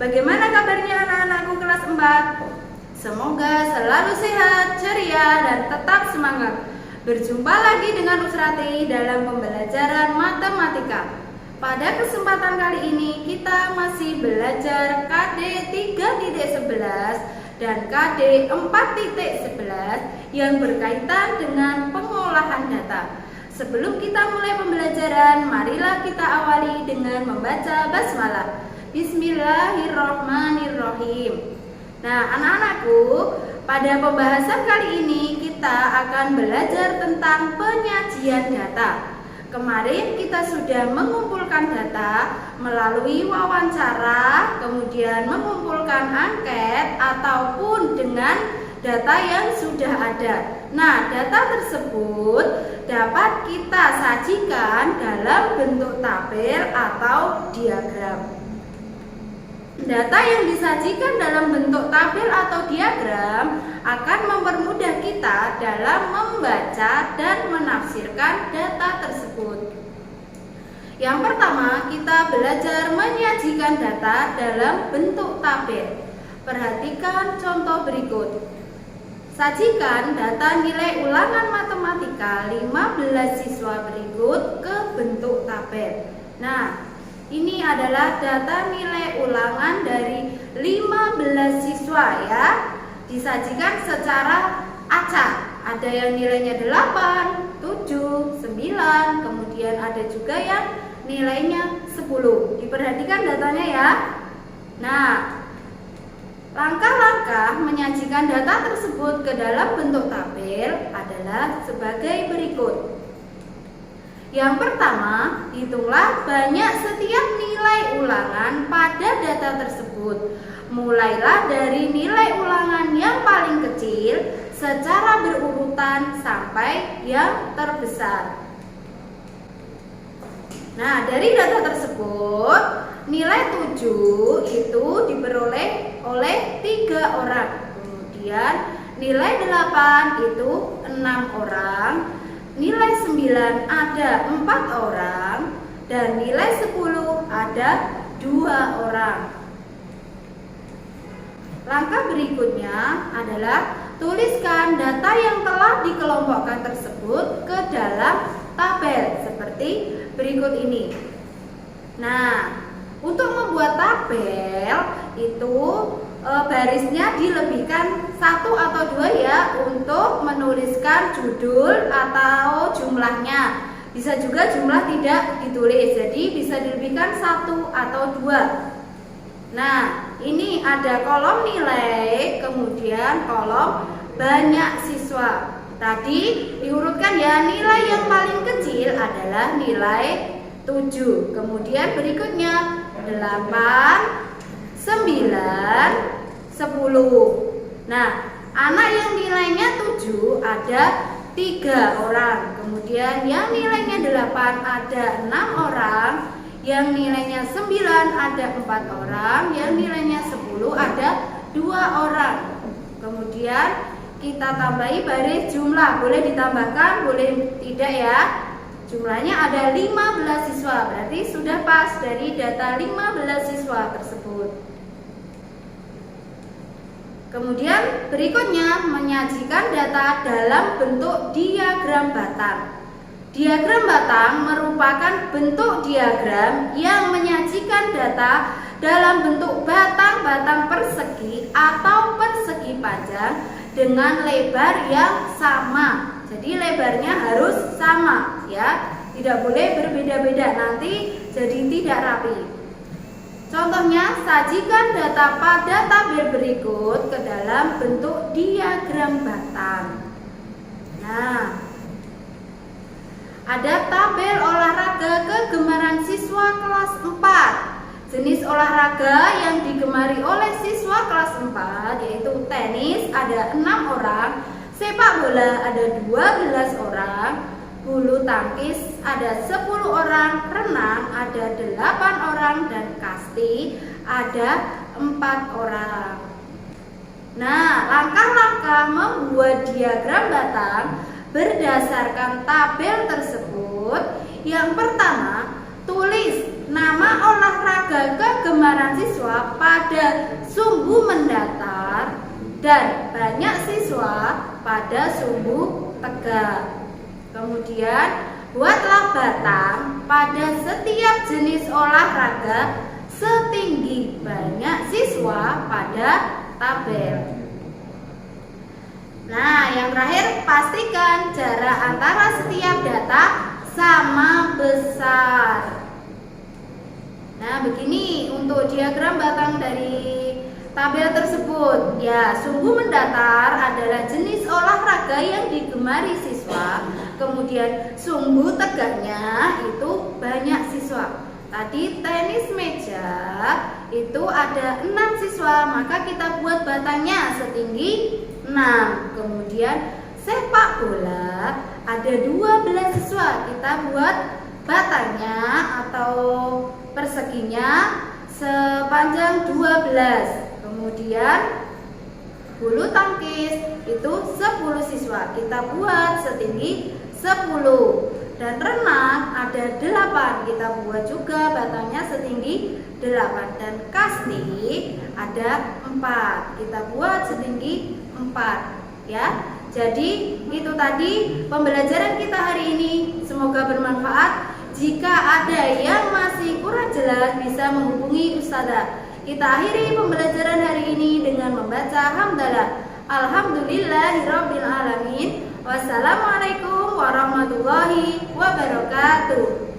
Bagaimana kabarnya anak-anakku kelas 4? Semoga selalu sehat, ceria, dan tetap semangat. Berjumpa lagi dengan Usrati dalam pembelajaran matematika. Pada kesempatan kali ini kita masih belajar KD 3.11 dan KD 4.11 yang berkaitan dengan pengolahan data. Sebelum kita mulai pembelajaran, marilah kita awali dengan membaca basmalah. Bismillahirrahmanirrahim. Nah, anak-anakku, pada pembahasan kali ini kita akan belajar tentang penyajian data. Kemarin kita sudah mengumpulkan data melalui wawancara, kemudian mengumpulkan angket ataupun dengan data yang sudah ada. Nah, data tersebut dapat kita sajikan dalam bentuk tabel atau diagram. Data yang disajikan dalam bentuk tabel atau diagram akan mempermudah kita dalam membaca dan menafsirkan data tersebut. Yang pertama, kita belajar menyajikan data dalam bentuk tabel. Perhatikan contoh berikut. Sajikan data nilai ulangan matematika 15 siswa berikut ke bentuk tabel. Nah, ini adalah data nilai ulangan dari 15 siswa ya. Disajikan secara acak. Ada yang nilainya 8, 7, 9, kemudian ada juga yang nilainya 10. Diperhatikan datanya ya. Nah, langkah-langkah menyajikan data tersebut ke dalam bentuk tabel adalah sebagai berikut. Yang pertama, hitunglah banyak setiap nilai ulangan pada data tersebut. Mulailah dari nilai ulangan yang paling kecil secara berurutan sampai yang terbesar. Nah, dari data tersebut, nilai 7 itu diperoleh oleh 3 orang. Kemudian nilai 8 itu 6 orang. Nilai 9 ada 4 orang. Dan nilai 10 ada 2 orang. Langkah berikutnya adalah tuliskan data yang telah dikelompokkan tersebut ke dalam tabel seperti berikut ini. Nah, untuk membuat tabel itu barisnya dilebihkan 1 atau 2 ya untuk menuliskan judul atau jumlahnya. Bisa juga jumlah tidak ditulis, jadi bisa dilebihkan 1 atau 2. Nah, ini ada kolom nilai, kemudian kolom banyak siswa. Tadi diurutkan ya, nilai yang paling kecil adalah nilai 7. Kemudian berikutnya 8, 9, 10. Nah, anak yang nilainya 7 ada 3 orang. Kemudian yang nilainya 8 ada 6 orang. Yang nilainya 9 ada 4 orang. Yang nilainya 10 ada 2 orang. Kemudian kita tambahi baris jumlah. Boleh ditambahkan, boleh tidak ya. Jumlahnya ada 15 siswa. Berarti sudah pas dari data 15 siswa tersebut. Kemudian berikutnya menyajikan data dalam bentuk diagram batang. Diagram batang merupakan bentuk diagram yang menyajikan data dalam bentuk batang-batang persegi atau persegi panjang dengan lebar yang sama. Jadi lebarnya harus sama ya, tidak boleh berbeda-beda, nanti jadi tidak rapi. Contohnya, sajikan data pada tabel berikut ke dalam bentuk diagram batang. Nah, ada tabel olahraga kegemaran siswa kelas 4. Jenis olahraga yang digemari oleh siswa kelas 4 yaitu tenis ada 6 orang, sepak bola ada 12 orang, bulu tangkis ada 10 orang, renang ada 8 orang, dan kasti ada 4 orang. Nah, langkah-langkah membuat diagram batang berdasarkan tabel tersebut. Yang pertama, tulis nama olahraga kegemaran siswa pada sumbu mendatar dan banyak siswa pada sumbu tegak. Kemudian buatlah batang pada setiap jenis olahraga setinggi banyak siswa pada tabel. Nah, yang terakhir, pastikan jarak antara setiap data sama besar. Nah, begini untuk diagram batang dari tabel tersebut. Ya, sumbu mendatar adalah jenis olahraga yang digemari siswa. Kemudian sumbu tegaknya itu banyak siswa. Tadi tenis meja itu ada 6 siswa, maka kita buat batangnya setinggi 6. Kemudian sepak bola ada 12 siswa, kita buat batangnya atau perseginya sepanjang 12. Kemudian bulu tangkis itu 10 siswa, kita buat setinggi 10. Dan renang ada 8, kita buat juga batangnya setinggi 8. Dan kasti ada 4, kita buat setinggi 4 ya. Jadi itu tadi pembelajaran kita hari ini, semoga bermanfaat. Jika ada yang masih kurang jelas bisa menghubungi Ustazah. Kita akhiri pembelajaran hari ini dengan membaca hamdalah. Alhamdulillahirabbil alamin. Wassalamualaikum warahmatullahi wabarakatuh.